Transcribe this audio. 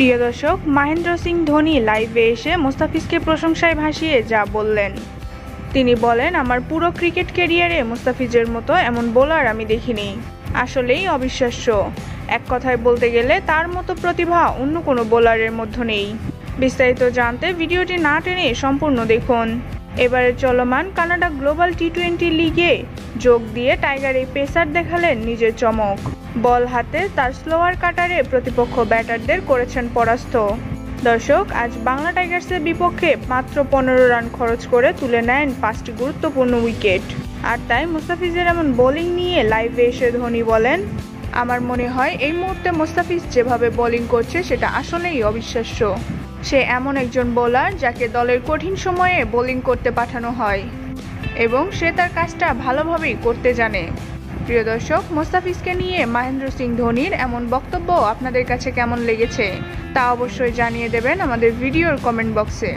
প্রিয় দর্শক, মহেন্দ্র সিং ধোনি লাইভে এসে মুস্তাফিজকে প্রশংসায় ভাসিয়ে যা বললেন। তিনি বলেন, আমার পুরো ক্রিকেট ক্যারিয়ারে মুস্তাফিজের মতো এমন বোলার আমি দেখিনি। আসলেই অবিশ্বাস্য। এক কথায় বলতে গেলে তার মতো প্রতিভা অন্য কোনো বোলারের মধ্যে নেই। বিস্তারিত জানতে ভিডিওটি না টেনে সম্পূর্ণ দেখুন। এবারে চলমান কানাডা গ্লোবাল টি-20 লিগে যোগ দিয়ে টাইগার এই পেসার দেখালেন নিজের চমক। বল হাতে তার স্লোয়ার কাটারে প্রতিপক্ষ ব্যাটারদের করেছেন পরাস্ত। দর্শক, আজ বাংলা টাইগার্সের বিপক্ষে মাত্র 15 রান খরচ করে তুলে নেন 5টি গুরুত্বপূর্ণ উইকেট। আর তাই মুস্তাফিজের এমন বোলিং নিয়ে লাইভে এসে ধোনি বলেন, আমার মনে হয় এই মুহূর্তে মুস্তাফিজ যেভাবে বোলিং করছে সেটা আসলেই অবিশ্বাস্য। সে এমন একজন বোলার যাকে দলের কঠিন সময়ে বোলিং করতে পাঠানো হয় এবং সে তার কাজটা ভালোভাবেই করতে জানে। প্রিয় দর্শক, মুস্তাফিজকে নিয়ে মহেন্দ্র সিং ধোনির এমন বক্তব্য আপনাদের কাছে কেমন লেগেছে তা অবশ্যই জানিয়ে দেবেন আমাদের ভিডিওর কমেন্ট বক্সে।